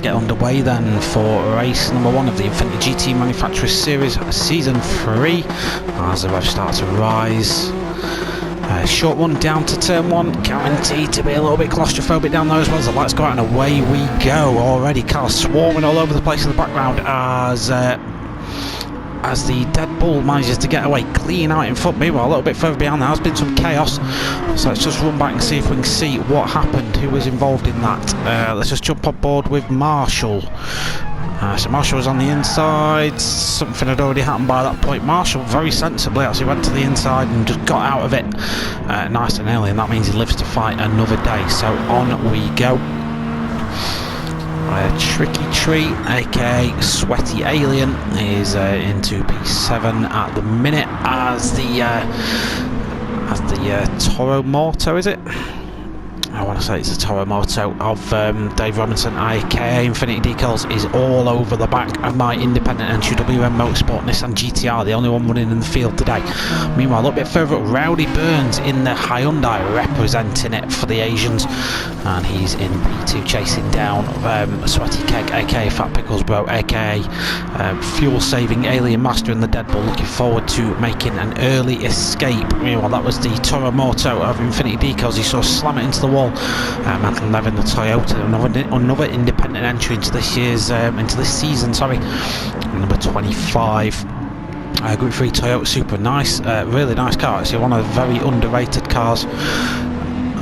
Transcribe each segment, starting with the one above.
to get underway then for race number 1 of the Infinity GT Manufacturers Series Season 3 as the rev starts to rise. Short one down to turn 1, guaranteed to be a little bit claustrophobic down there as well as the lights go out and away we go. Already cars swarming all over the place in the background as the Dead Bull manages to get away clean out in front. Meanwhile, a little bit further behind there has been some chaos, so let's just run back and see if we can see what happened, who was involved in that. Let's just jump on board with Marshall. So Marshall was on the inside, something had already happened by that point. Marshall very sensibly actually went to the inside and just got out of it nice and early, and that means he lives to fight another day. So on we go. Tricky Tree, aka Sweaty Alien, is into P7 at the minute as the Toro Morto, is it? I want to say it's the Toro Morto of Dave Robinson, aka Infinity Decals, is all over the back of my independent entry WM Motorsport Nissan GTR, the only one running in the field today. Meanwhile, a little bit further up, Rowdy Burns in the Hyundai representing it for the Asians, and he's in P2 chasing down Sweaty Keg, aka Fat Pickles Bro, aka Fuel Saving Alien Master in the Dead Bull, looking forward to making an early escape. Meanwhile, that was the Toro Morto of Infinity Decals. He saw slam it into the wall. NextLevel in the Toyota, another independent entry into this year's into this season, sorry, number 25. Group 3 Toyota Supra, nice, really nice car actually, one of the very underrated cars,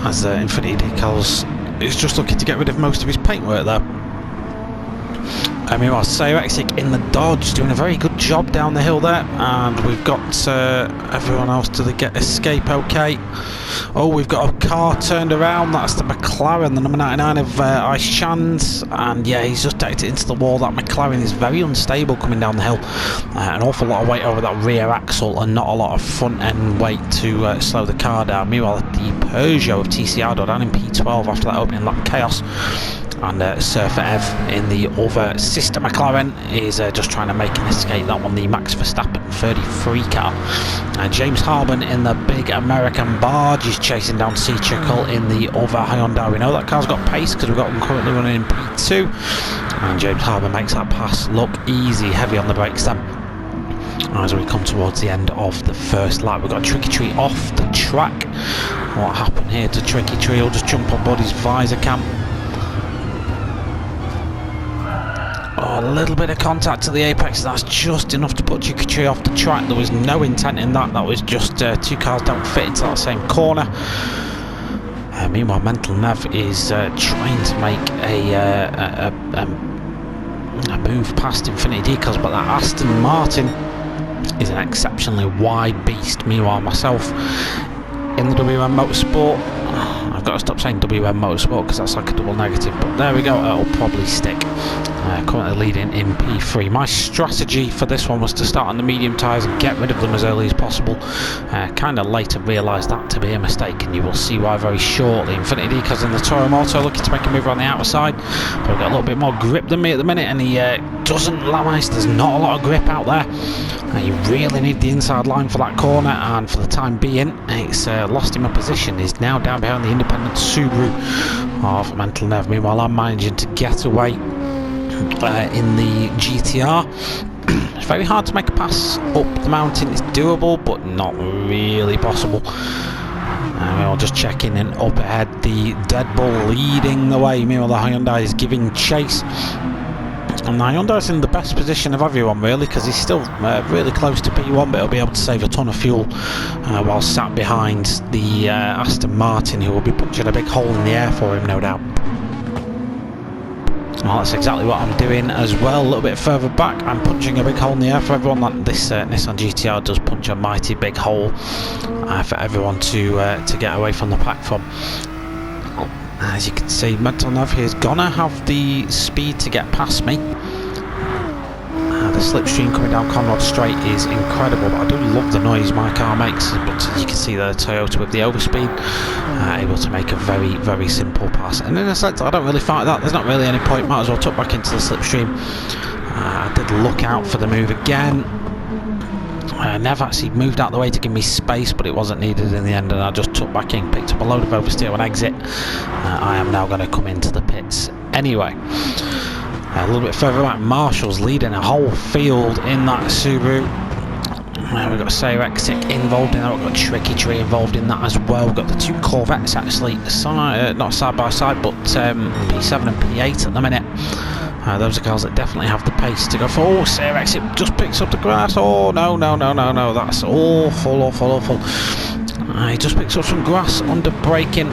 as Infinity Decals is just looking to get rid of most of his paintwork there. Meanwhile, CJW-Racing in the Dodge doing a very good job down the hill there, and we've got everyone else to the escape okay. Oh, we've got a car turned around, that's the McLaren, the number 99 of Ice Chans, and yeah, he's just tacked it into the wall. That McLaren is very unstable coming down the hill, an awful lot of weight over that rear axle and not a lot of front end weight to slow the car down. Meanwhile, the Peugeot of TCR down in P12 after that opening lap chaos. And Surfer Ev in the other sister McLaren is just trying to make an escape. That one, the Max Verstappen 33 car. James Harben in the big American barge is chasing down Sea Chickle in the other Hyundai. We know that car's got pace because we've got them currently running in P2. And James Harben makes that pass look easy, heavy on the brakes then. As we come towards the end of the first lap, we've got Tricky Tree off the track. What happened here to Tricky Tree? He'll just jump on board his visor cam. Oh, a little bit of contact to the apex, that's just enough to put Tricky Tree off the track. There was no intent in that, that was just two cars don't fit into that same corner. Meanwhile, Mental Nev is trying to make a move past Infinity Decals, but that Aston Martin is an exceptionally wide beast. Meanwhile, myself in the WM Motorsport, I've got to stop saying WM Motorsport because that's like a double negative, but there we go, it'll probably stick. Currently leading in P3. My strategy for this one was to start on the medium tyres and get rid of them as early as possible. Kind of later realised that to be a mistake, and you will see why very shortly. Infinity Decals in the Toro Morto looking to make a move on the outside, but we've got a little bit more grip than me at the minute, and he doesn't last. There's not a lot of grip out there. You really need the inside line for that corner, and for the time being it's lost him a position. He's now down behind the independent Subaru of Mental Nev. Meanwhile, I'm managing to get away in the GTR. It's very hard to make a pass up the mountain. It's doable, but not really possible. We'll just check in and up ahead, the Dead Bull leading the way. Meanwhile, the Hyundai is giving chase. And the Hyundai's in the best position of everyone really, because he's still really close to P1, but he'll be able to save a ton of fuel while sat behind the Aston Martin, who will be punching a big hole in the air for him, no doubt. Well, that's exactly what I'm doing as well. A little bit further back, I'm punching a big hole in the air for everyone. That this Nissan GTR does punch a mighty big hole for everyone to get away from the pack from. As you can see, Mental Nev is gonna have the speed to get past me. The slipstream coming down Conrad Straight is incredible, but I do love the noise my car makes. But as you can see, the Toyota with the overspeed able to make a very, very simple pass. And in a sense, I don't really fight that. There's not really any point. Might as well tuck back into the slipstream. I did look out for the move again. Nev actually moved out the way to give me space, but it wasn't needed in the end, and I just took back in, picked up a load of oversteer and exit. I am now going to come into the pits anyway. A little bit further back, Marshall's leading a whole field in that Subaru. We've got SimFx involved in that, we've got Tricky Tree involved in that as well. We've got the two Corvettes actually, not side by side, but P7 and P8 at the minute. Those are cars that definitely have the pace to go for. Oh, SimFx, it just picks up the grass. Oh, no, that's awful. He just picks up some grass under braking.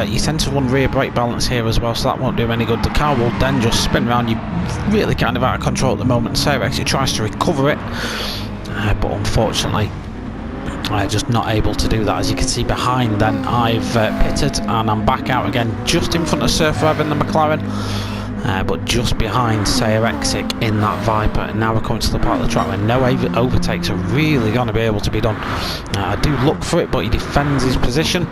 You tend to run rear brake balance here as well, so that won't do him any good. The car will then just spin around. You're really kind of out of control at the moment. SimFx tries to recover it, but unfortunately just not able to do that. As you can see behind, then I've pitted and I'm back out again just in front of Surf Rev in the McLaren. But just behind SimFx in that Viper, and now we're coming to the part of the track where no overtakes are really going to be able to be done. I do look for it, but he defends his position.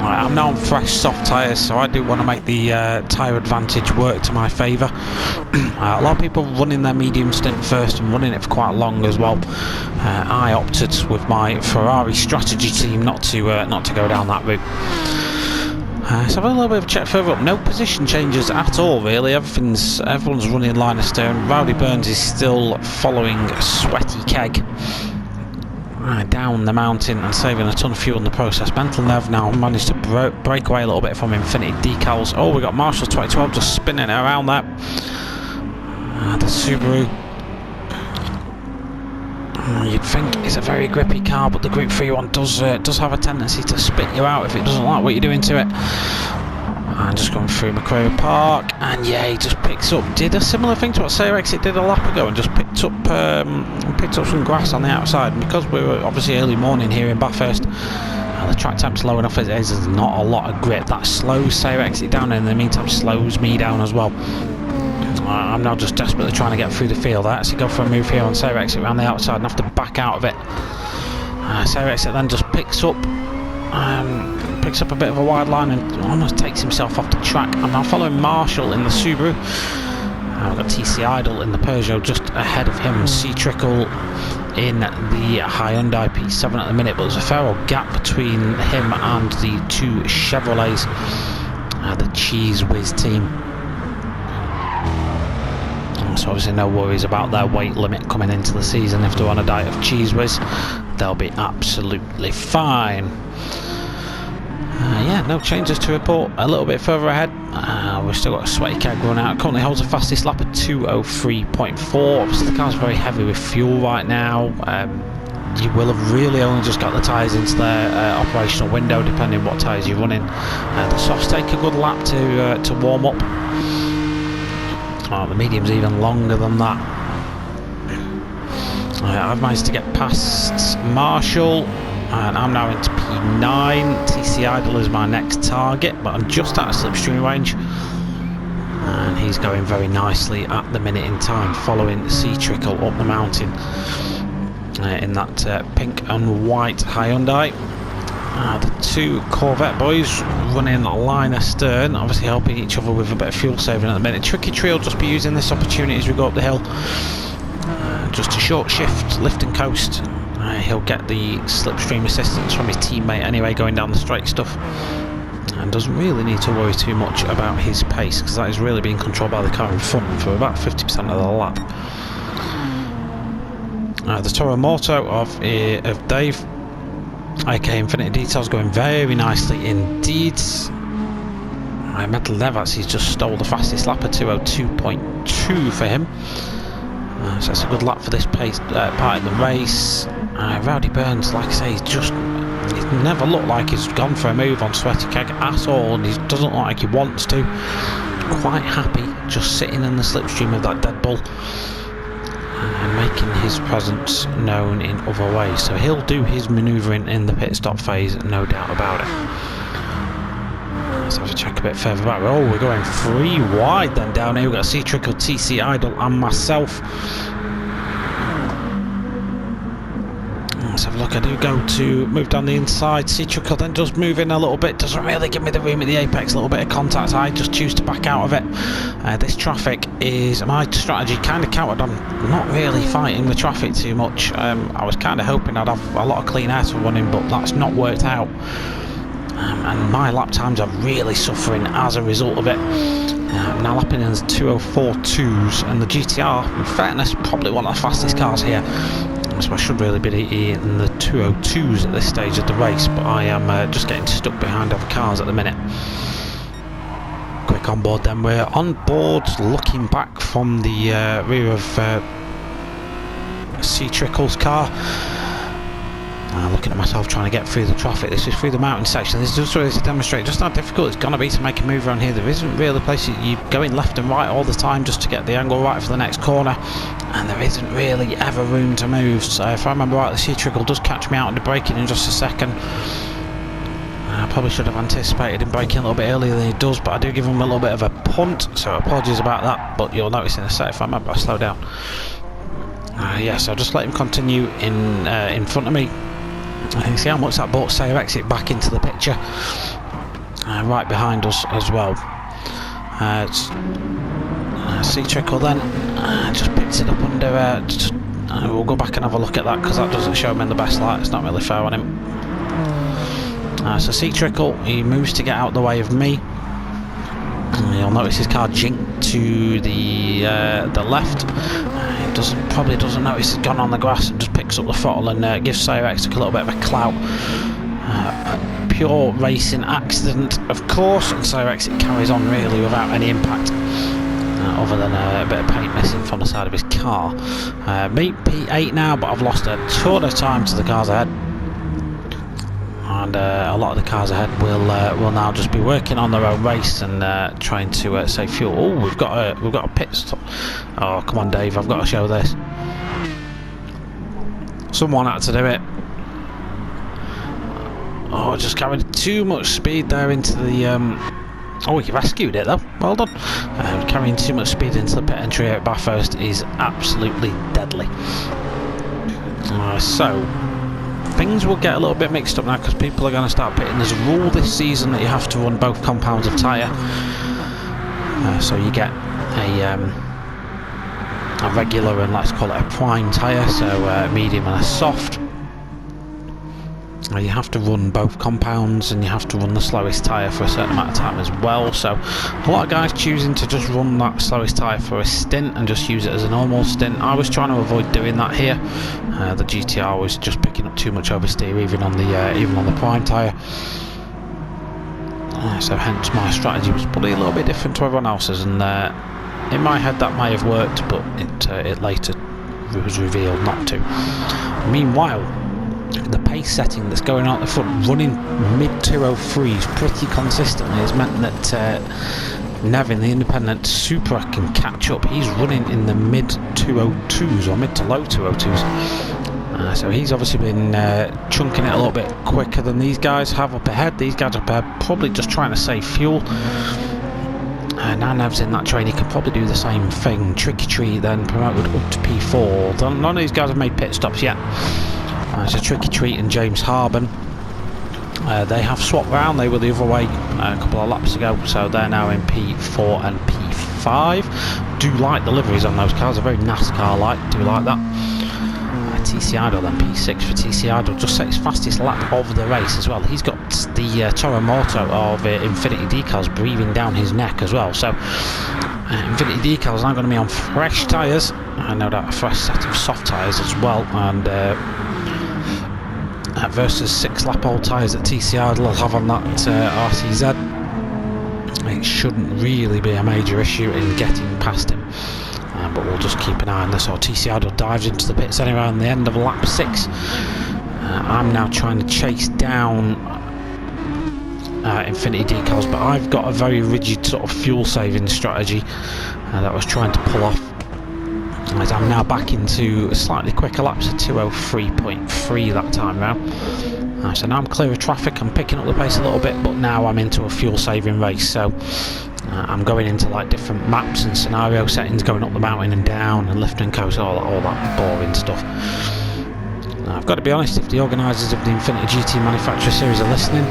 I'm now on fresh soft tyres, so I do want to make the tyre advantage work to my favour. A lot of people running their medium stint first and running it for quite long as well. I opted with my Ferrari strategy team not to go down that route. So have a little bit of a check further up. No position changes at all, really. Everyone's running line of stone. Rowdy Burns is still following Sweaty Keg down the mountain and saving a ton of fuel in the process. Mental Nev now managed to break away a little bit from Infinity Decals. Oh, we got Marshall 2012 just spinning around that. The Subaru. You'd think it's a very grippy car, but the Group 3 one does have a tendency to spit you out if it doesn't like what you're doing to it. And just going through Macquarie Park, and yeah, he just did a similar thing to what SimFx did a lap ago, and just picked up some grass on the outside. And because we were obviously early morning here in Bathurst, the track temp's low enough as it is. There's not a lot of grip. That slows SimFx down, and in the meantime slows me down as well. I'm now just desperately trying to get through the field. I actually go for a move here on SimFx around the outside and have to back out of it. SimFx then just picks up a bit of a wide line and almost takes himself off the track. I'm now following Marshall in the Subaru. I've got TC Idol in the Peugeot just ahead of him. C-Trickle in the Hyundai P7 at the minute, but there's a fair old gap between him and the two Chevrolets, the Cheese Whiz team. So obviously no worries about their weight limit coming into the season. If they're on a diet of Cheese Whiz, they'll be absolutely fine. Yeah, no changes to report. A little bit further ahead, we've still got a Sweaty Keg run out. Currently holds the fastest lap at 2:03.4. Obviously the car's very heavy with fuel right now. You will have really only just got the tyres into their operational window, depending what tyres you're running. The softs take a good lap to warm up. Oh, the medium's even longer than that. I've managed to get past Marshall, and I'm now into P9. TC Idol is my next target, but I'm just out of slipstream range, and he's going very nicely at the minute in time, following C-Trickle up the mountain in that pink and white Hyundai. The two Corvette boys running line astern, obviously helping each other with a bit of fuel saving at the minute. Tricky Tree will just be using this opportunity as we go up the hill, just to short shift, lift and coast. He'll get the slipstream assistance from his teammate anyway, going down the straight stuff, and doesn't really need to worry too much about his pace, because that is really being controlled by the car in front for about 50% of the lap. The Toro Moto of Dave, aka Infinity Details, going very nicely indeed. Mental Nev actually just stole the fastest lap at 2:02.2 for him. So that's a good lap for this pace part of the race. Rowdy Burns, like I say, he's never looked like he's gone for a move on Sweaty Keg at all, and he doesn't look like he wants to. Quite happy just sitting in the slipstream of that Dead Bull and making his presence known in other ways. So he'll do his manoeuvring in the pit stop phase, no doubt about it. Let's have a check a bit further back. Oh, we're going 3 wide then down here. We've got C-Trickle, TC Idol and myself. Let's have a look. I do go to move down the inside. C-Trickle then does move in a little bit. Doesn't really give me the room at the apex. A little bit of contact. I just choose to back out of it. This traffic is my strategy kind of countered on not really fighting the traffic too much. I was kind of hoping I'd have a lot of clean air to run in, but that's not worked out. And my lap times are really suffering as a result of it. I'm now lapping in the 204.2s, and the GTR, in fairness, probably one of the fastest cars here. So I should really be in the 202s at this stage of the race, but I am just getting stuck behind other cars at the minute. Quick on board then, we're on board looking back from the rear of C. Trickle's car. Looking at myself trying to get through the traffic. This is through the mountain section. This is just really to demonstrate just how difficult it's going to be to make a move around here. There isn't really a place you go in left and right all the time just to get the angle right for the next corner, and there isn't really ever room to move. So if I remember right, the Sea Trickle does catch me out into braking in just a second. I probably should have anticipated him braking a little bit earlier than he does, but I do give him a little bit of a punt, so apologies about that. But you'll notice in a sec, if I remember, I slow down. So I'll just let him continue in front of me. You can see how much that brought SimFx back into the picture, right behind us as well. Sea Trickle then just picks it up under. We'll go back and have a look at that because that doesn't show him in the best light. It's not really fair on him. So Sea Trickle, he moves to get out of the way of me. You'll notice his car jinked to the left. He probably doesn't notice he's gone on the grass and just picks up the throttle and gives SimFx a little bit of a clout. Pure racing accident, of course, and SimFx carries on really without any impact, other than a bit of paint missing from the side of his car. Me P8 now, but I've lost a ton of time to the cars ahead. And a lot of the cars ahead will now just be working on their own race and trying to save fuel. Oh, we've got a pit stop. Oh, come on, Dave! I've got to show this. Someone had to do it. Oh, just carried too much speed there into the. Oh, he rescued it though. Well done. Carrying too much speed into the pit entry at Bathurst is absolutely deadly. So. Things will get a little bit mixed up now because people are going to start pitting. There's a rule this season that you have to run both compounds of tyre, so you get a regular and let's call it a prime tyre, so a medium and a soft. You have to run both compounds and you have to run the slowest tyre for a certain amount of time as well. So a lot of guys choosing to just run that slowest tyre for a stint and just use it as a normal stint. I was trying to avoid doing that here. The GTR was just picking up too much oversteer even on the prime tyre. So hence my strategy was probably a little bit different to everyone else's, and in my head that may have worked, but it later was revealed not to. Meanwhile, the pace setting that's going on at the front, running mid 203s pretty consistently, has meant that Nevin, the independent Supra, can catch up. He's running in the mid 202s or mid to low 202s. So he's obviously been chunking it a little bit quicker than these guys have up ahead. These guys up ahead probably just trying to save fuel. Now Nev's in that train, he could probably do the same thing. Tricky Treat then promoted up to P4. None of these guys have made pit stops yet. So Tricky Treat and James Harben, they have swapped round. They were the other way a couple of laps ago, so they're now in P4 and P5. Do like the liveries on those cars, they're very NASCAR-like, do like that. TC Idol then, P6 for TC Idol, just set his fastest lap of the race as well. He's got the Toro Moto of Infinity Decals breathing down his neck as well. So Infinity Decals now going to be on fresh tyres, and no doubt a fresh set of soft tyres as well, and versus 6 lap old tyres that TC Idol will have on that RCZ. It shouldn't really be a major issue in getting past him, but we'll just keep an eye on this. So TC Idol dives into the pits anyway on the end of lap 6. I'm now trying to chase down Infinity Decals, but I've got a very rigid sort of fuel saving strategy that I was trying to pull off, as I'm now back into slightly quicker laps of 203.3 that time round. So now I'm clear of traffic, I'm picking up the pace a little bit, but now I'm into a fuel saving race. So I'm going into like different maps and scenario settings, going up the mountain and down and lift and coast, all that boring stuff. I've got to be honest, if the organisers of the Infinity GT Manufacturer Series are listening,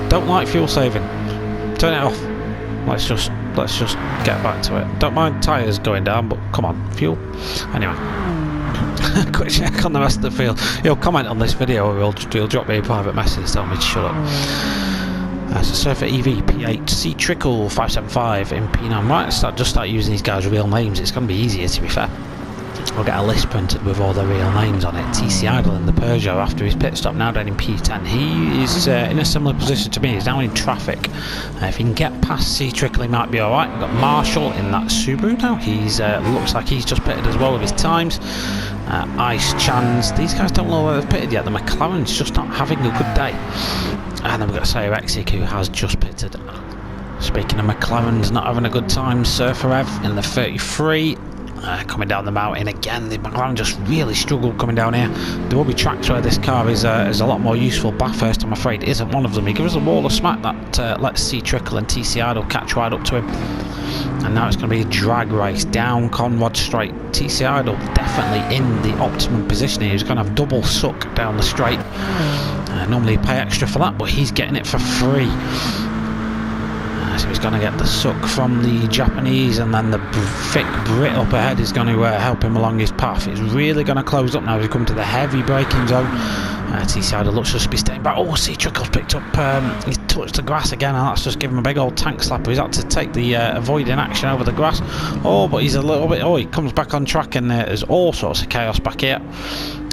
don't like fuel saving, turn it off. Let's just get back to it. Don't mind tyres going down, but come on, fuel. Anyway, quick check on the rest of the field. You'll comment on this video, or you'll drop me a private message telling me to shut up. That's a Surfer EV P8 C Trickle 575 in P9. Right, just start using these guys' real names. It's going to be easier, to be fair. I'll get a list printed with all their real names on it. TC Idle in the Peugeot after his pit stop, now down in P10. He is in a similar position to me. He's now in traffic. If he can get past C Trickle, he might be alright. We've got Marshall in that Subaru now. He's looks like he's just pitted as well with his times. Ice Chans, these guys don't know where they've pitted yet. The McLaren's just not having a good day. And then we've got SimFx who has just pitted. Speaking of McLaren's not having a good time, Surfer Ev in the 33. Coming down the mountain again, the McLaren just really struggled coming down here. There will be tracks where this car is a lot more useful. Bathurst, I'm afraid, isn't one of them. He gives us a wall of smack that lets C Trickle and TC Idle catch right up to him. And now it's going to be a drag race down Conrod Straight. TC Idle definitely in the optimum position here. He's going to have double suck down the straight. Normally you pay extra for that, but he's getting it for free. So he's going to get the suck from the Japanese, and then the thick Brit up ahead is going to help him along his path. It's really going to close up now as we come to the heavy braking zone. TC Idle looks just to be staying back. Oh, C Trickle's picked up, he's touched the grass again, and that's just given him a big old tank slapper. He's had to take the avoiding action over the grass. Oh, but he's a little bit, he comes back on track, and there's all sorts of chaos back here.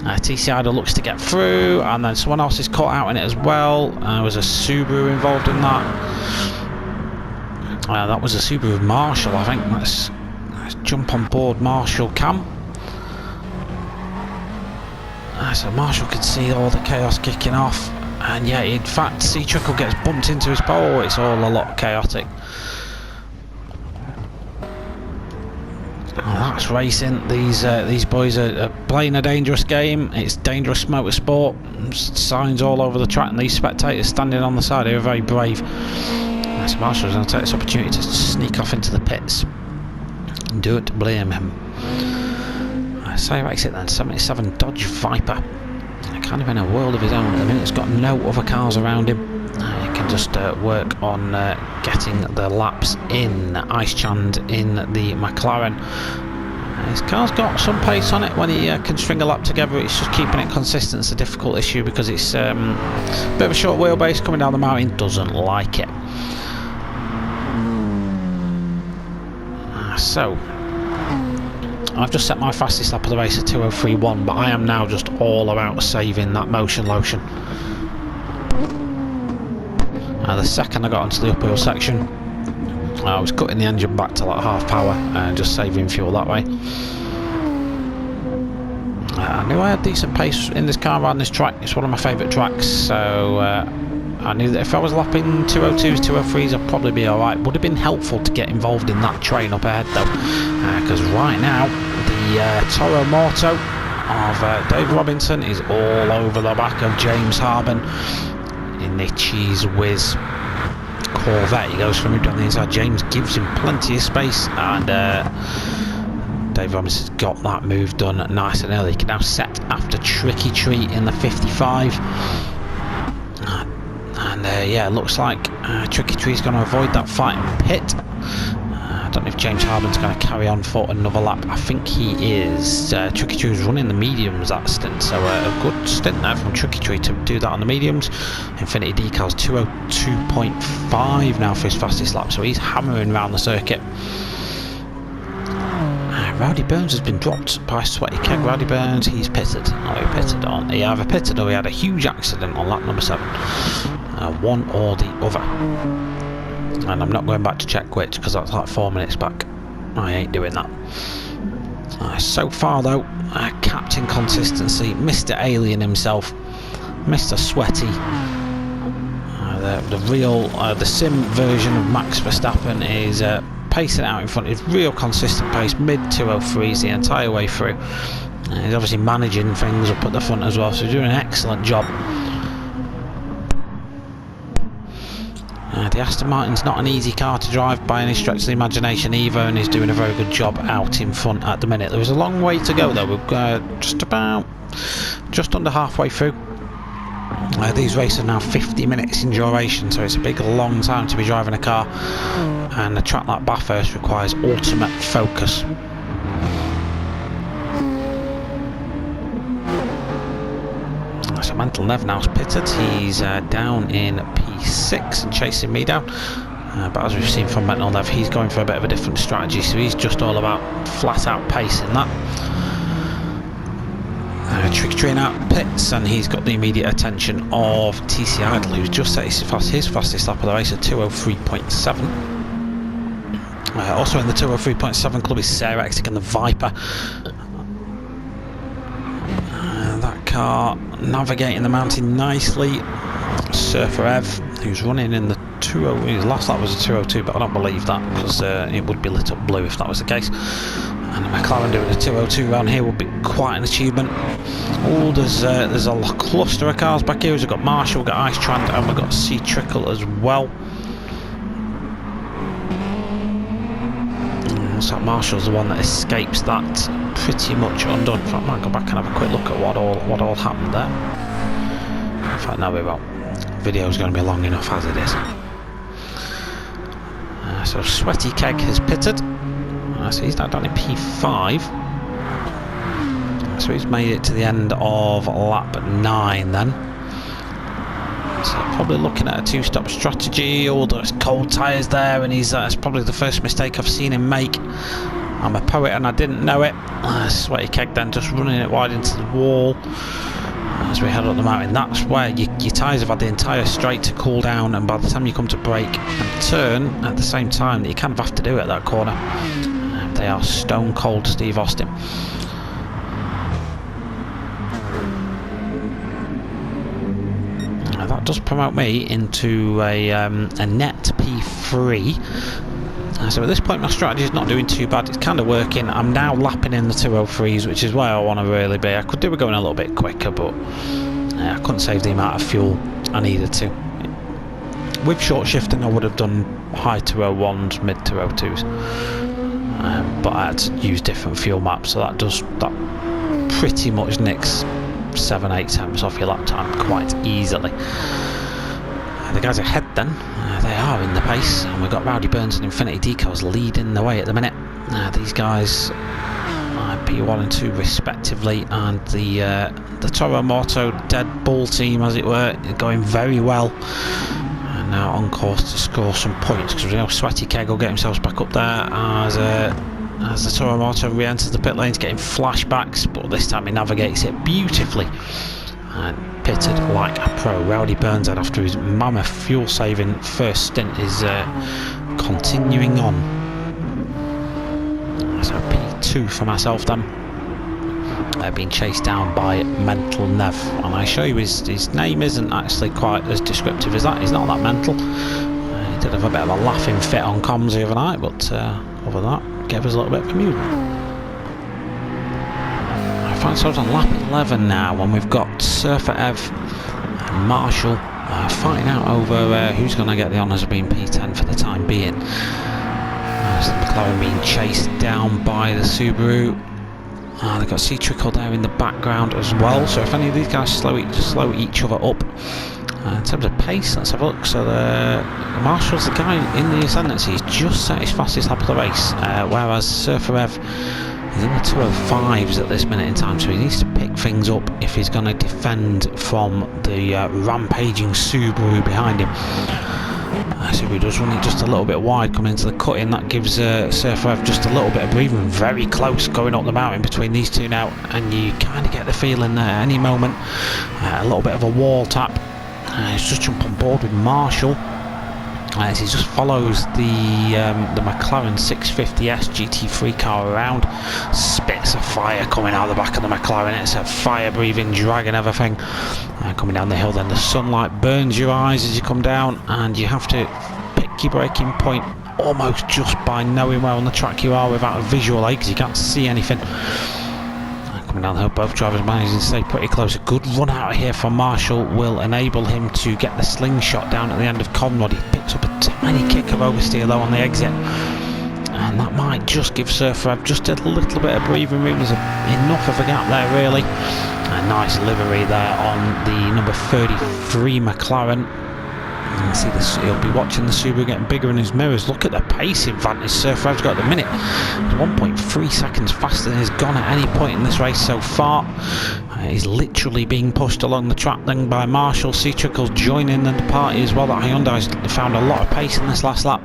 TC Idle looks to get through, and then someone else is caught out in it as well. There was a Subaru involved in that. That was a Subaru Marshall, I think. Let's jump on board Marshall Cam. So Marshall could see all the chaos kicking off, and yeah, in fact, C Trickle gets bumped into his pole. It's all a lot chaotic. That's racing. These boys are playing a dangerous game. It's dangerous motorsport. Signs all over the track, and these spectators standing on the side are very brave. So Marshall's going to take this opportunity to sneak off into the pits. Don't blame him. SimFx it then, 77 Dodge Viper. Kind of in a world of his own at the minute. It's got no other cars around him. He can just work on getting the laps in. Ice Chand in the McLaren. His car's got some pace on it when he can string a lap together. It's just keeping it consistent. It's a difficult issue because it's a bit of a short wheelbase coming down the mountain. Doesn't like it. So I've just set my fastest lap of the race at 2:03.1, but I am now just all about saving that motion lotion. The second I got onto the uphill section, I was cutting the engine back to like half power and just saving fuel that way. I knew I had decent pace in this car around this track. It's one of my favourite tracks, so I knew that if I was lapping 202s, 203s, I'd probably be alright. Would have been helpful to get involved in that train up ahead though, because right now the Toro Morto of Dave Robinson is all over the back of James Harben in the Cheese Whiz Corvette. He goes from him down the inside. James gives him plenty of space, and Dave Robinson's got that move done nice and early. He can now set after Tricky Treat in the 55. And yeah, looks like Tricky Tree's going to avoid that fight and pit. I don't know if James Harben's going to carry on for another lap. I think he is. Tricky Tree's running the mediums that stint, so a good stint there from Tricky Tree to do that on the mediums. Infinity Decals 202.5 now for his fastest lap, so he's hammering around the circuit. Rowdy Burns has been dropped by Sweaty Keg. Rowdy Burns, he's pitted. Oh, he pitted on. He either pitted or he had a huge accident on lap number 7. One or the other. And I'm not going back to check which, because that's like 4 minutes back. I ain't doing that. So far though, Captain Consistency, Mr. Alien himself, Mr. Sweaty, the real, the sim version of Max Verstappen is pacing out in front. It's real consistent pace, mid 203s the entire way through. He's obviously managing things up at the front as well, so he's doing an excellent job. The Aston Martin's not an easy car to drive by any stretch of the imagination either, and he's doing a very good job out in front at the minute. There is a long way to go though. We're just under halfway through. These races are now 50 minutes in duration, so it's a big long time to be driving a car, and a track like Bathurst requires ultimate focus. So Mental Nev now's pitted. He's down in P P6 and chasing me down. But as we've seen from NextLevel, he's going for a bit of a different strategy, so he's just all about flat out pacing that. Trick out pits, and he's got the immediate attention of TC Idle, who's just set his fastest lap of the race at 2:03.7. Also in the 2:03.7 club is SimFx and the Viper. That car navigating the mountain nicely. Surfer Ev, who's running in the 2:0. His last lap was a 2:02, but I don't believe that, because it would be lit up blue if that was the case. And a McLaren doing a 2:02 round here would be quite an achievement. Oh, there's a cluster of cars back here. We've got Marshall, we've got Ice Trend, and we've got Sea Trickle as well. Looks like Marshall's the one that escapes that pretty much undone. In fact, I might go back and have a quick look at what all happened there. In fact, no, we won't. The video's going to be long enough as it is. So Sweaty Keg has pitted. So he's now down in P5. So he's made it to the end of lap 9 then. So probably looking at a two-stop strategy. Oh, there's cold tyres there, and it's probably the first mistake I've seen him make. I'm a poet and I didn't know it. Sweaty Keg then just running it wide into the wall as we head up the mountain. That's where your tyres have had the entire straight to cool down, and by the time you come to brake and turn at the same time, that you kind of have to do it at that corner. They are stone cold Steve Austin. That does promote me into a net P3. So at this point my strategy is not doing too bad, it's kind of working. I'm now lapping in the 2:03s, which is where I want to really be. I could do with going a little bit quicker, but I couldn't save the amount of fuel I needed to. With short shifting I would have done high 2:01s, mid 2:02s. But I had to use different fuel maps, so that pretty much nicks 7-8 temps off your lap time quite easily. The guys ahead then, they are in the pace, and we've got Rowdy Burns and Infinity Decals leading the way at the minute. These guys P1 and 2 respectively, and the Toro Moto Dead Bull team, as it were, going very well. Now on course to score some points, because we know Sweaty Keg will get himself back up there as the Toro Moto re-enters the pit lanes, getting flashbacks, but this time he navigates it beautifully and pitted like a pro. Rowdy Burns, after his mammoth fuel saving first stint, is continuing on. So P2 for myself then. Being chased down by Mental Nev, and I show you his name isn't actually quite as descriptive as that. He's not that mental. He did have a bit of a laughing fit on comms the other night, but other than that, gave us a little bit of amusement. I find ourselves on lap 11 now, and we've got Surfer Ev and Marshall fighting out over who's going to get the honours of being P10 for the time being. So the McLaren being chased down by the Subaru. They've got Sea Trickle there in the background as well, so if any of these guys slow each other up. In terms of pace, let's have a look. So the Marshall's the guy in the ascendancy. He's just set his fastest lap of the race, whereas Surfer Ev is in the 2:05s at this minute in time, so he needs to pick things up if he's going to defend from the rampaging Subaru behind him. Subaru does run it just a little bit wide coming into the cut-in. That gives Surfer Ev just a little bit of breathing. Very close going up the mountain between these two now, and you kind of get the feeling there any moment a little bit of a wall tap. He's just jumped on board with Marshall as he just follows the McLaren 650S GT3 car around. Spits of fire coming out of the back of the McLaren. It's a fire-breathing dragon of a thing. Coming down the hill, then the sunlight burns your eyes as you come down, and you have to pick your braking point almost just by knowing where on the track you are without a visual aid, because you can't see anything. Coming down the hill, both drivers managing to stay pretty close. A good run out of here from Marshall will enable him to get the slingshot down at the end of Conrod. He picks up a tiny kick of oversteer though on the exit, and that might just give Surfer just a little bit of breathing room. There's enough of a gap there really. A nice livery there on the number 33 McLaren. You see this, he'll be watching the Subaru getting bigger in his mirrors. Look at the pace advantage SurfRev's got at the minute. He's 1.3 seconds faster than he's gone at any point in this race so far. He's literally being pushed along the track then by Marshall. Decals joining in the party as well. That Hyundai's found a lot of pace in this last lap.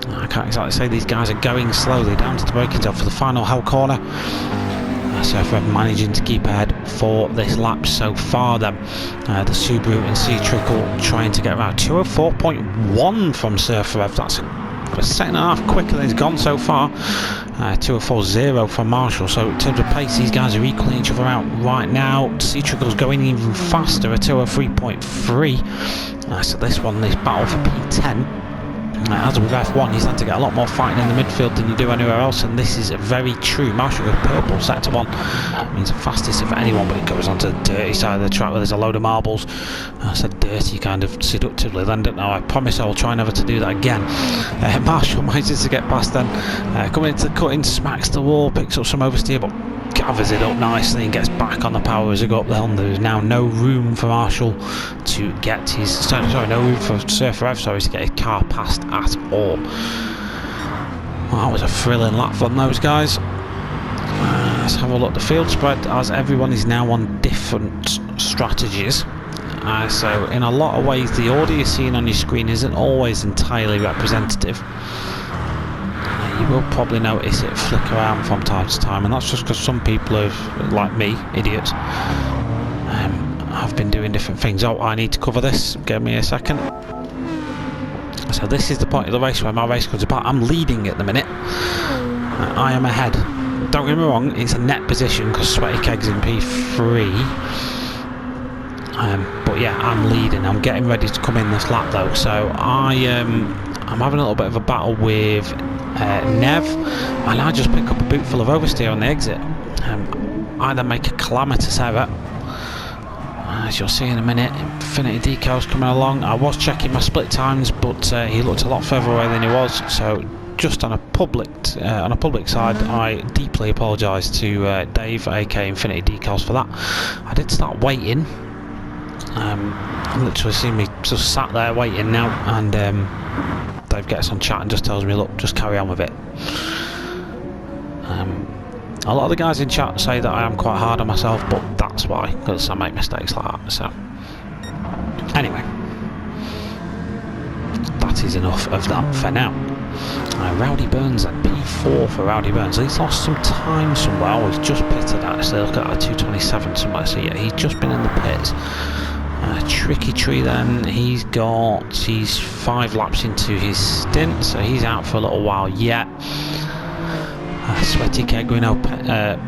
I can't exactly say these guys are going slowly down to the braking zone for the final hell corner. SurfRev managing to keep ahead for this lap so far then. The Subaru and Decals trying to get around 204.1 from SurfRev. That's a second and a half quicker than he's gone so far. 204.0 from Marshall. So in terms of pace, these guys are equaling each other out right now. Decals going even faster at 203.3. So this battle for P10. As with F1, he's had to get a lot more fighting in the midfield than you do anywhere else, and this is very true. Marshall with purple sector 1 means the fastest of anyone, but it goes on to the dirty side of the track where there's a load of marbles. I said dirty kind of seductively then, didn't I? I promise I will try never to do that again. Marshall manages to get past then, coming into the cutting, smacks the wall, picks up some oversteer, but gathers it up nicely and gets back on the power as they go up the hill. There's now no room for Marshall to get his, no room for SurfRev, to get his car past at all. Well, that was a thrilling lap from those guys. Let's have a look at the field spread, as everyone is now on different strategies. So in a lot of ways the order you're seeing on your screen isn't always entirely representative. You will probably notice it flick around from time to time, and that's just because some people have, like me, idiots, have been doing different things. Oh, I need to cover this, give me a second. So this is the point of the race where my race comes apart. I'm leading at the minute. I am ahead. Don't get me wrong, it's a net position because Sweaty Keg's in P3. But yeah, I'm leading. I'm getting ready to come in this lap though, so I'm having a little bit of a battle with Nev, and I just pick up a boot full of oversteer on the exit. I then make a calamitous error. As you'll see in a minute, Infinity Decals coming along. I was checking my split times, but he looked a lot further away than he was, so just on a public side, I deeply apologise to Dave, aka Infinity Decals, for that. I did start waiting. Literally see me just sat there waiting now, and Dave gets on chat and just tells me, look, just carry on with it. A lot of the guys in chat say that I am quite hard on myself, but that's why, because I make mistakes like that. So anyway, that is enough of that for now. Rowdy Burns at P4 for Rowdy Burns. He's lost some time somewhere. Oh, he's just pitted actually. Look at that, 227 somewhere. So yeah, he's just been in the pits. Tricky Tree then, he's 5 laps into his stint, so he's out for a little while yet. Sweaty Keg, we know,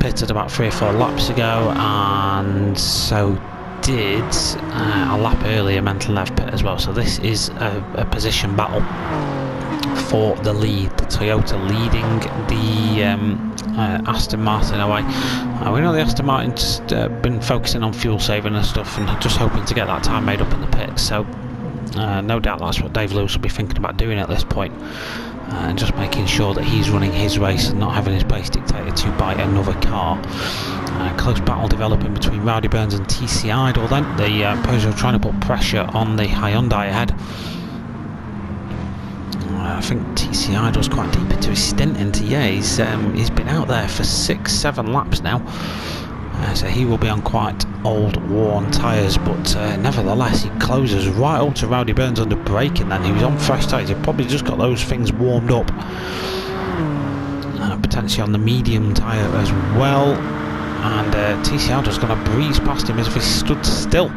pitted about 3 or 4 laps ago, and so did a lap earlier Mental Nev pit as well. So this is a position battle for the lead. The Toyota leading the Aston Martin away. We know the Aston Martin's been focusing on fuel saving and stuff, and just hoping to get that time made up in the pits. So no doubt that's what Dave Lewis will be thinking about doing at this point, and just making sure that he's running his race and not having his pace dictated to by another car. Close battle developing between Rowdy Burns and TC Idle then. The Peugeot trying to put pressure on the Hyundai ahead. I think TC Idle's quite deep into his stint into, yeah, he's been out there for 6-7 laps now. So he will be on quite old worn tyres, but nevertheless he closes right up to Rowdy Burns under braking then. He was on fresh tyres, he probably just got those things warmed up. Potentially on the medium tyre as well. And TC Idle's going to breeze past him as if he stood still.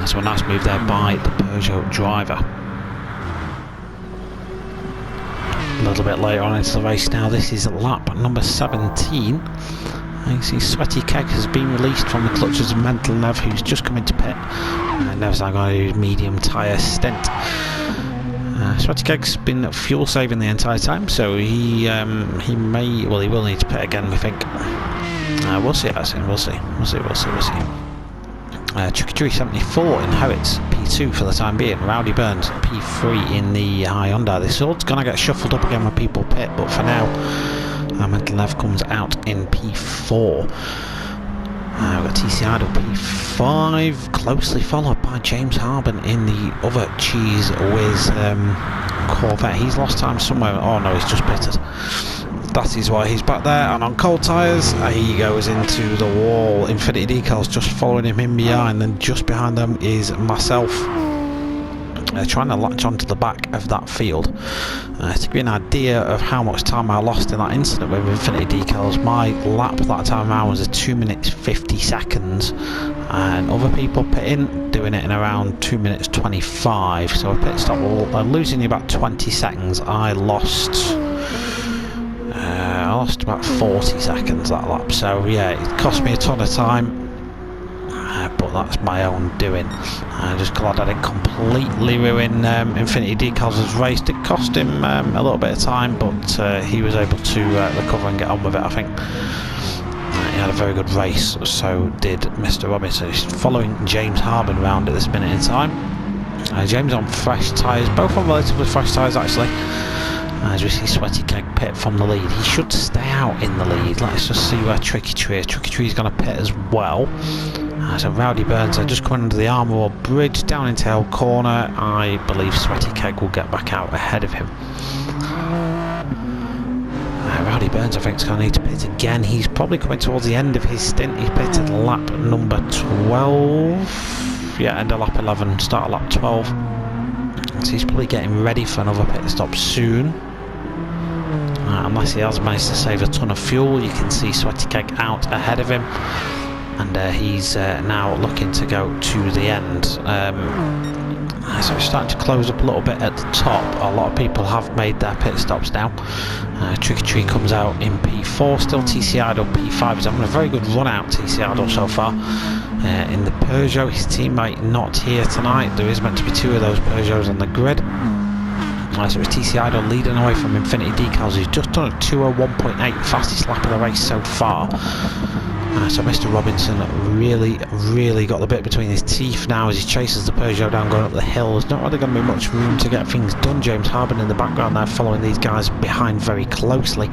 So a nice move there by the Peugeot driver. A little bit later on into the race now. This is lap number 17. You see Sweaty Keg has been released from the clutches of Mental Nev, who's just come into pit. Nev's now got a medium tyre stint. Sweaty Keg's been fuel saving the entire time, so he will need to pit again, we think. We'll see actually, we'll see. Tricky 74 inherits P2 for the time being. Rowdy Burns P3 in the Hyundai. This is all going to get shuffled up again when people pit, but for now Mental Nev comes out in P4. We've got TC Idol P5, closely followed by James Harbin in the other Cheese Whiz Corvette. He's lost time somewhere. Oh no, he's just pitted. That is why he's back there. And on cold tyres, he goes into the wall. Infinity Decals just following him in behind, and just behind them is myself. Trying to latch onto the back of that field. To give you an idea of how much time I lost in that incident with Infinity Decals, my lap that time around was a 2 minutes 50 seconds, and other people pitting doing it in around 2 minutes 25. So a pit stop, well, losing about 20 seconds. I lost about 40 seconds that lap. So yeah, it cost me a ton of time. But that's my own doing. I'm just glad I didn't completely ruin Infinity Decals' race. It cost him a little bit of time, but he was able to recover and get on with it, I think. He had a very good race, so did Mr. Robinson. He's following James Harbin around at this minute in time. James on fresh tyres, both on relatively fresh tyres actually. As we see Sweaty Keg pit from the lead. He should stay out in the lead. Let's just see where Tricky Tree is. Tricky Tree is going to pit as well. So Rowdy Burns are just coming under the Armour Wall Bridge down into Hill Corner. I believe Sweaty Keg will get back out ahead of him. Rowdy Burns, I think, is going to need to pit again. He's probably coming towards the end of his stint. He pitted lap number 12. Yeah, end of lap 11, start of lap 12. So he's probably getting ready for another pit stop soon. Unless he has managed to save a ton of fuel. You can see Sweaty Keg out ahead of him. And he's now looking to go to the end. So it's starting to close up a little bit at the top. A lot of people have made their pit stops now. Tricky Tree comes out in P4, still TC Idol P5. He's having a very good run out, TC Idol, so far. In the Peugeot, his teammate not here tonight. There is meant to be two of those Peugeots on the grid. So it's TC Idol leading away from Infinity Decals. He's just done a 2:01.8, fastest lap of the race so far. So Mr. Robinson really got the bit between his teeth now as he chases the Peugeot down going up the hill. There's not really going to be much room to get things done. James Harbin in the background there following these guys behind very closely.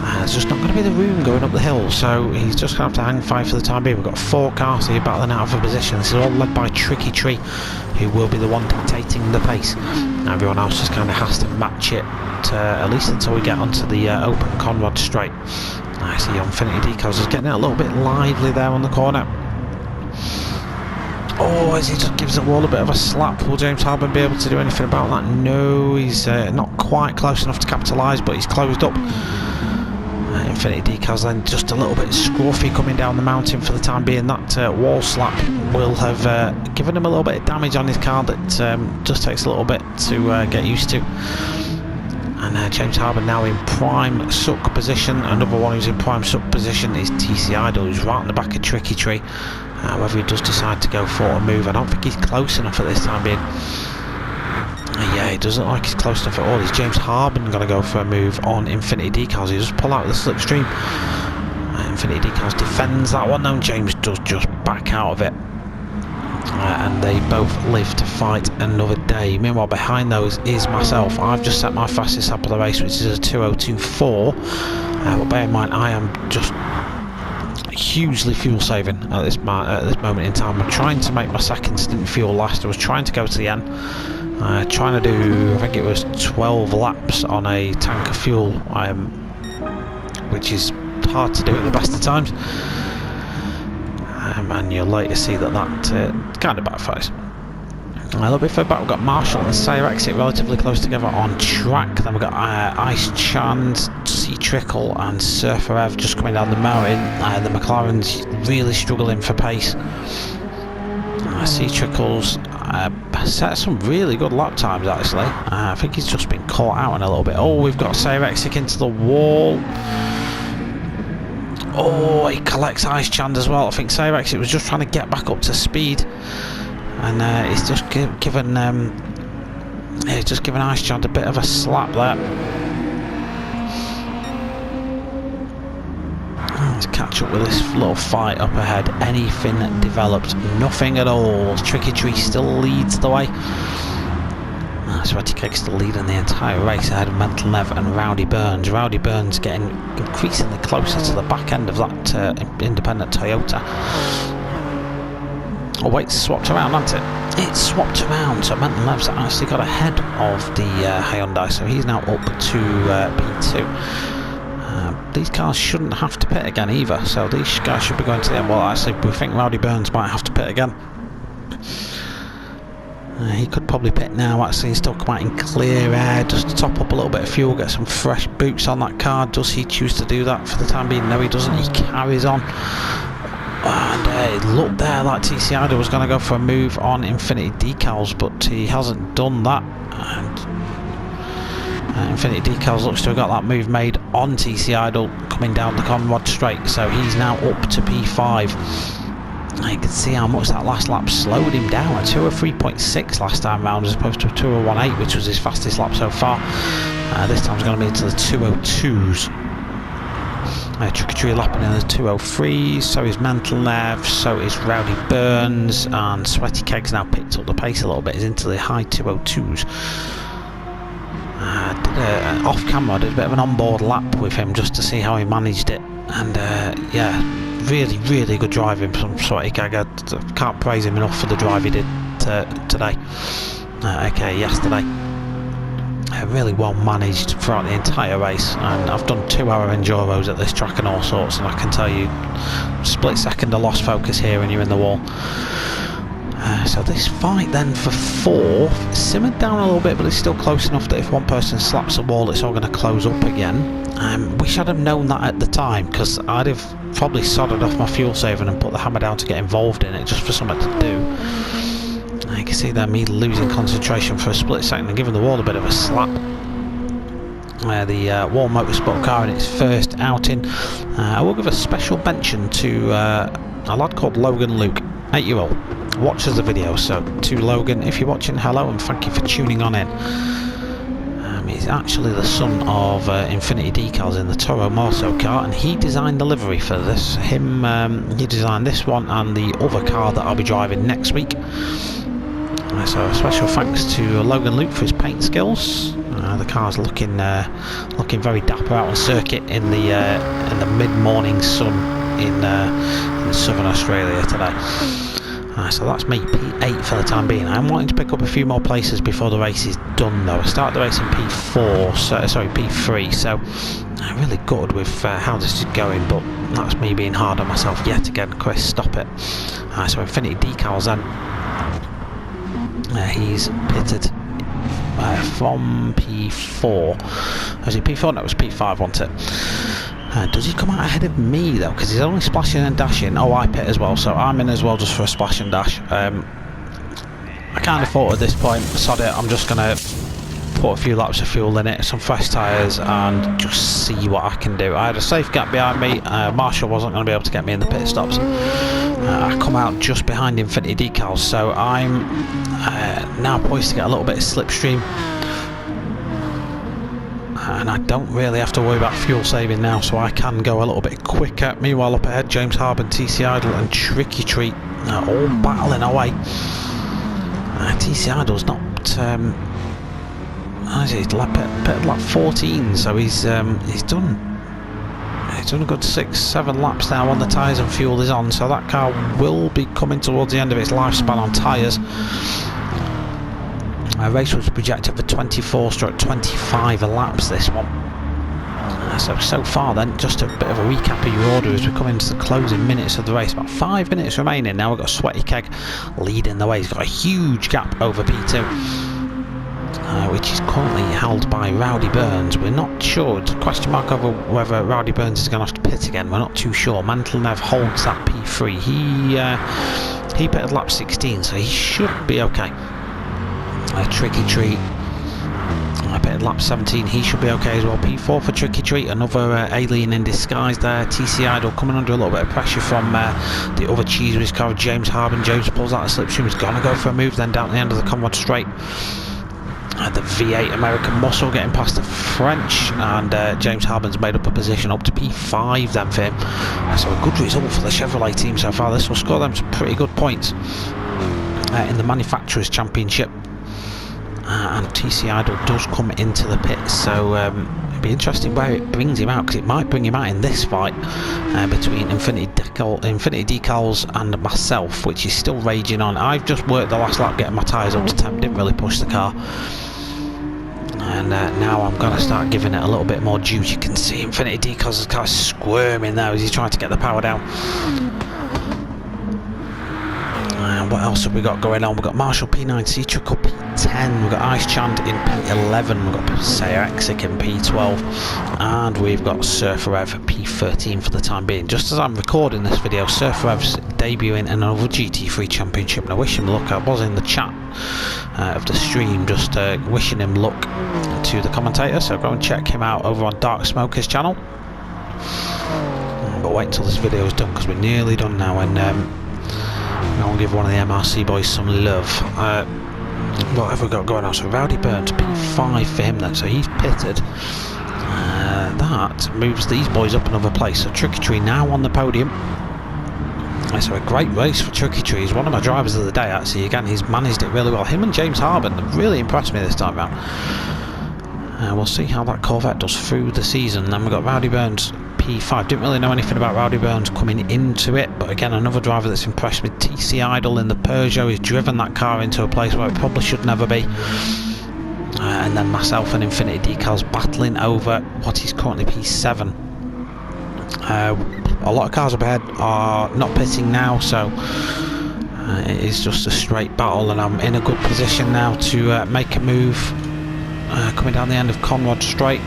There's just not going to be the room going up the hill, so he's just going to have to hang fire for the time being. We've got 4 cars here battling out for position. This is all led by Tricky Tree, who will be the one dictating the pace. Everyone else just kind of has to match it at least until we get onto the open Conrad straight. I see Infinity Decals is getting it a little bit lively there on the corner. Oh, as he just gives the wall a bit of a slap. Will James Harbin be able to do anything about that? No, he's not quite close enough to capitalise, but he's closed up. Infinity Decals then just a little bit scruffy coming down the mountain for the time being. That wall slap will have given him a little bit of damage on his car that just takes a little bit to get used to. And James Harbin now in prime suck position. Another one who's in prime suck position is TC Idol, who's right in the back of Tricky Tree. Whether he does decide to go for a move, I don't think he's close enough at this time being. Yeah, he doesn't look like he's close enough at all. Is James Harbin going to go for a move on Infinity Decals? He just pull out of the slipstream. Infinity Decals defends that one though. James does just back out of it. And they both live to fight another day. Meanwhile, behind those is myself. I've just set my fastest lap of the race, which is a 2:02.4. But bear in mind, I am just hugely fuel saving at this moment in time. I'm trying to make my second stint fuel last. I was trying to go to the end. Trying to do, I think it was 12 laps on a tank of fuel, which is hard to do at the best of times. And you'll later see that kind of backfires. A little bit further back, we've got Marshall and Sire Exit relatively close together on track. Then we've got Ice Chand, Sea Trickle and Surfer Ev just coming down the mountain. The McLaren's really struggling for pace. Sea Trickle's set some really good lap times actually. I think he's just been caught out in a little bit. Oh, we've got Sire Exit into the wall. Oh, he collects Ice Chand as well. I think Sire Exit was just trying to get back up to speed. And he's just given Ice Chand a bit of a slap there. Let's catch up with this little fight up ahead. Anything developed? Nothing at all. Tricky Tree still leads the way. Sweaty Keg still leading the entire race ahead of Mental Nev and Rowdy Burns. Rowdy Burns getting increasingly closer to the back end of that independent Toyota. Oh wait, it's swapped around, hasn't it? It's swapped around, so Mental Nev's actually got ahead of the Hyundai, so he's now up to P2. These cars shouldn't have to pit again either, so these guys should be going to the end. Well, actually, we think Rowdy Burns might have to pit again. He could probably pit now, actually. He's still come out in clear air just to top up a little bit of fuel, get some fresh boots on that car. Does he choose to do that for the time being? No, he doesn't. He carries on. And it looked there like TC Idol was going to go for a move on Infinity Decals, but he hasn't done that. And Infinity Decals looks to have got that move made on TC Idol coming down the Conrod straight, so he's now up to P5. You can see how much that last lap slowed him down at 203.6 last time round as opposed to 201.8, which was his fastest lap so far. This time it's going to be into the 202s. Tricky Tree lapping in the 203s, so is Mental Nev, so is Rowdy Burns, and Sweaty Keg's now picked up the pace a little bit, he's into the high 202s. Off camera I did a bit of an onboard lap with him just to see how he managed it, and yeah, really good driving from Sweaty Keg. I can't praise him enough for the drive he did today. Yesterday. Really well managed throughout the entire race, and I've done 2-hour enduros at this track and all sorts, and I can tell you, split second of lost focus here and you're in the wall. So this fight then for 4 simmered down a little bit, but it's still close enough that if one person slaps the wall, it's all going to close up again. Wish I'd have known that at the time, because I'd have probably sodded off my fuel saving and put the hammer down to get involved in it just for something to do. You can see there me losing concentration for a split second and giving the wall a bit of a slap. The Wall Motorsport car in its first outing. I will give a special mention to a lad called Logan Luke, 8-year-old, watches the video, so to Logan, if you're watching, hello and thank you for tuning on in. He's actually the son of Infinity Decals in the Toro Morso car, and he designed the livery for this. He designed this one and the other car that I'll be driving next week. So a special thanks to Logan Luke for his paint skills. The car's looking very dapper out on circuit in the mid-morning sun in southern Australia today. So that's me, P8 for the time being. I'm wanting to pick up a few more places before the race is done though. I start the race in P4, sorry P3, so I'm really good with how this is going, but that's me being hard on myself yet again. Chris, stop it. So Infinity Decals then. He's pitted from P4. Was it P4? No, it was P5, wasn't it? Does he come out ahead of me though? Because he's only splashing and dashing. Oh, I pit as well, so I'm in as well just for a splash and dash. I kind of thought at this point, sod it, I'm just going to put a few laps of fuel in it, some fresh tyres, and just see what I can do. I had a safe gap behind me. Marshall wasn't going to be able to get me in the pit stops. I come out just behind Infinity Decals, so I'm now poised to get a little bit of slipstream, and I don't really have to worry about fuel saving now, so I can go a little bit quicker. Meanwhile, up ahead, James Harben, TC Idol and Tricky Treat all battling away. TC Idol's not he's lap 14, so he's done a good 6-7 laps now on the tyres and fuel is on, so that car will be coming towards the end of its lifespan on tyres. Race was projected for 24/25 laps, this one. So far then, just a bit of a recap of your order as we come into the closing minutes of the race. About 5 minutes remaining now. We've got Sweaty Keg leading the way. He's got a huge gap over P2, which is currently held by Rowdy Burns. We're not sure, it's a question mark over whether Rowdy Burns is going to have to pit again. We're not too sure. Mental Nev holds that P3. He pitted lap 16, so he should be okay. Tricky Treat, I pitted lap 17, he should be okay as well. P4 for Tricky Treat, another alien in disguise there. TC Idol coming under a little bit of pressure from the other cheese with his car, James Harben. James pulls out the slipstream, he's going to go for a move then down the end of the Conrod straight. The V8 American Muscle getting past the French, and James Harben's made up a position up to P5 then for him. So a good result for the Chevrolet team so far. This will score them some pretty good points in the Manufacturers' Championship. and TC Idol does come into the pit, so it'll be interesting where it brings him out, because it might bring him out in this fight between Infinity Decals and myself, which is still raging on. I've just worked the last lap getting my tyres up to temp, didn't really push the car, and now I'm going to start giving it a little bit more juice. You can see Infinity Decals' car squirming there as he's trying to get the power down. What else have we got going on? We've got Marshall P9, Sea Truckle P10, we've got Ice Chand in P11, we've got Sayaxic in P12, and we've got Surfer Rev P13 for the time being. Just as I'm recording this video, Surfer Rev's debuting another GT3 Championship, and I wish him luck. I was in the chat of the stream just wishing him luck to the commentator, so go and check him out over on Dark Smoker's channel. But wait until this video is done, because we're nearly done now, and I'll give one of the MRC boys some love. What have we got going on? So Rowdy Burns, P5 for him then, so he's pitted. That moves these boys up another place. So Tricky Tree now on the podium. So a great race for Tricky Tree. He's one of my drivers of the day, actually. Again, he's managed it really well. Him and James Harbin have really impressed me this time round. We'll see how that Corvette does through the season. Then we've got Rowdy Burns, P5. Didn't really know anything about Rowdy Burns coming into it, but again, another driver that's impressed with TC Idol in the Peugeot. He's driven that car into a place where it probably should never be. And then myself and Infinity Decals battling over what is currently P7. A lot of cars up ahead are not pitting now, so it is just a straight battle, and I'm in a good position now to make a move coming down the end of Conrad Straight.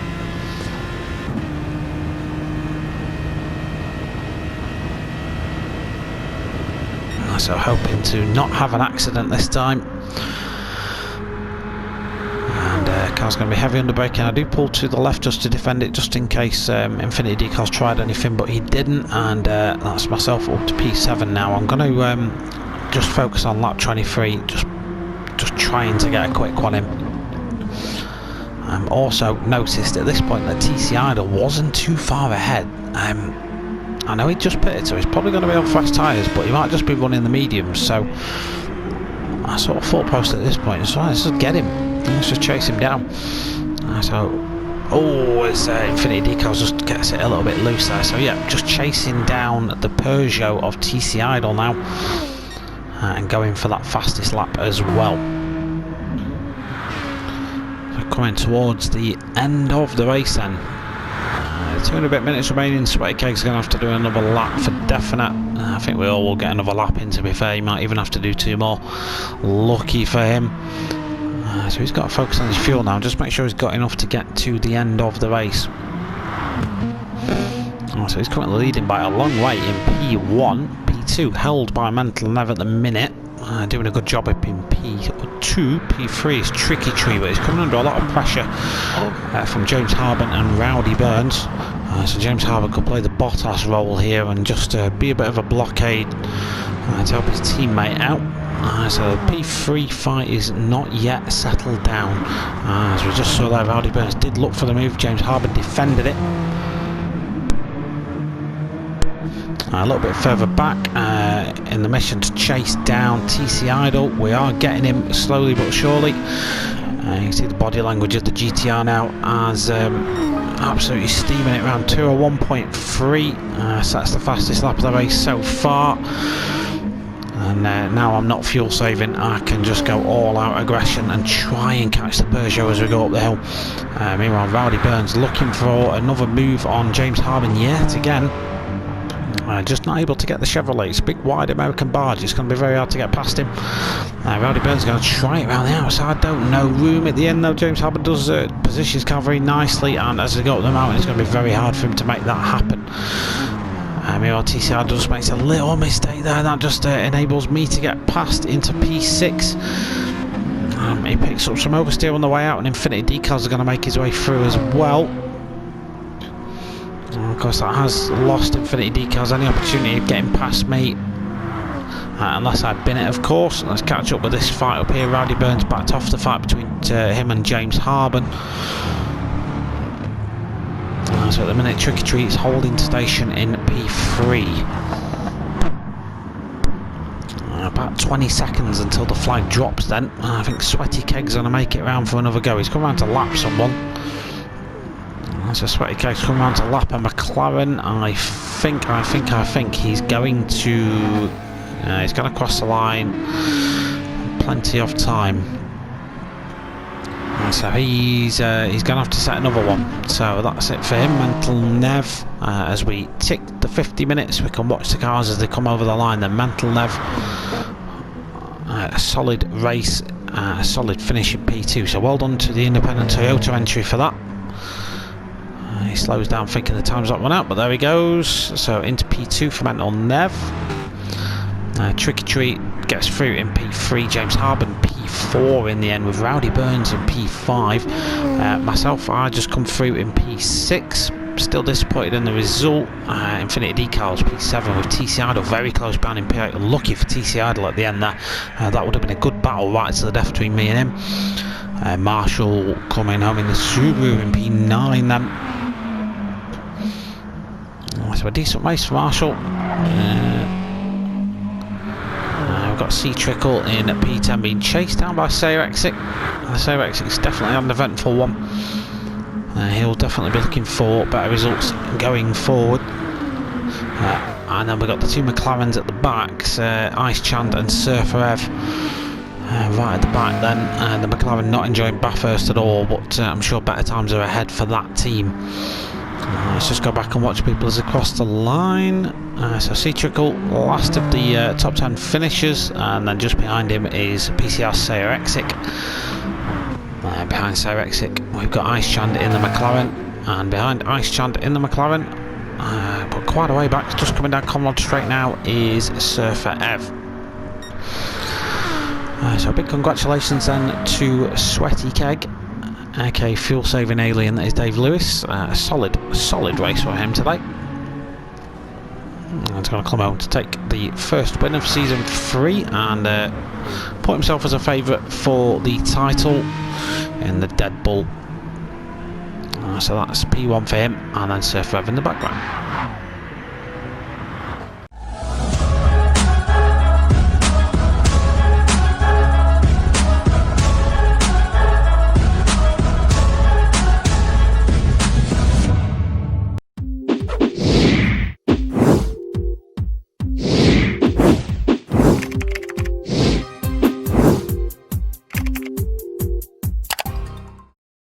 So hoping to not have an accident this time. And car's going to be heavy under braking. I do pull to the left just to defend it, just in case Infinity Decals tried anything, but he didn't. And that's myself up to P7 now. I'm going to just focus on lap 23, just trying to get a quick one in. Also noticed at this point that TC Idol wasn't too far ahead. I know he just pitted, so he's probably going to be on fast tyres, but he might just be running the mediums, so I sort of thought post at this point, so let's just get him, let's just chase him down. It's Infinity Decals just gets it a little bit loose there, so yeah, just chasing down the Peugeot of TC Idol now, and going for that fastest lap as well. So coming towards the end of the race then. 2 and a bit minutes remaining. Sweaty Cake's going to have to do another lap for definite. I think we all will get another lap in, to be fair. He might even have to do 2 more. Lucky for him. So he's got to focus on his fuel now. Just make sure he's got enough to get to the end of the race. So he's currently leading by a long way in P1. P2 held by Mental Nev at the minute. Doing a good job up in P2. P3 is Tricky Tree, but he's coming under a lot of pressure from James Harbin and Rowdy Burns. So James Harbin could play the Bottas role here and just be a bit of a blockade to help his teammate out. So the P3 fight is not yet settled down. As we just saw there, Rowdy Burns did look for the move. James Harbin defended it. A little bit further back in the mission to chase down TC Idol. We are getting him slowly but surely. You can see the body language of the GTR now as absolutely steaming it around 201.3. So that's the fastest lap of the race so far. And now I'm not fuel saving. I can just go all out aggression and try and catch the Peugeot as we go up the hill. Meanwhile, Rowdy Burns looking for another move on James Harbin yet again. Just not able to get the Chevrolet. It's a big wide American barge. It's going to be very hard to get past him. Rowdy Burns is going to try it around the outside. Don't know room at the end though. James Harbin does position his car very nicely, and as they go up the mountain, it's going to be very hard for him to make that happen. Meanwhile, TCR just makes a little mistake there. That just enables me to get past into P6. He picks up some oversteer on the way out, and Infinity Decals are going to make his way through as well. Of course, that has lost Infinity Decals any opportunity of getting past me, unless I bin it, of course. Let's catch up with this fight up here. Rowdy Burns backed off the fight between him and James Harbin. So at the minute, Tricky Tree is holding station in P3. about 20 seconds until the flag drops then. I think Sweaty Keg's going to make it round for another go. He's come round to lap someone. So Sweaty Keg's come round to lap a McLaren. I think he's going to... he's going to cross the line. Plenty of time. So he's going to have to set another one. So that's it for him. Mental Nev. As we tick the 50 minutes, we can watch the cars as they come over the line. Then Mental Nev, a solid race, a solid finish in P2. So well done to the independent Toyota entry for that. He slows down thinking the time's not run out, but there he goes. So into P2 for Mental Nev. Tricky Treat gets through in P3. James Harbin P4 in the end with Rowdy Burns in P5. Myself, I just come through in P6. Still disappointed in the result. Infinity Decals P7 with TC Idle very close behind in P8. Lucky for TC Idle at the end there. That would have been a good battle right to the death between me and him. Marshall coming home in the Subaru in P9 then. So a decent race for Marshall. We've got C Trickle in P10 being chased down by Sayrexic. Sayrexic definitely had an eventful one. He'll definitely be looking for better results going forward. And then we've got the two McLarens at the back, Ice Chand and Surfer Ev. Right at the back then. The McLaren not enjoying Bathurst at all, but I'm sure better times are ahead for that team. Let's just go back and watch people as they cross the line. So C Trickle, last of the top 10 finishers, and then just behind him is PCR Sayrexic. Behind Sayrexic we've got Ice Chand in the McLaren, and behind Ice Chand in the McLaren, but quite a way back, just coming down Conrad Straight now, is Surfer Ev. So big congratulations then to Sweaty Keg, aka Fuel Saving Alien, that is Dave Lewis. A solid race for him today. He's going to come home to take the first win of season 3 and put himself as a favourite for the title in the Dead Bull. So that's P1 for him, and then Surfer Ev in the background.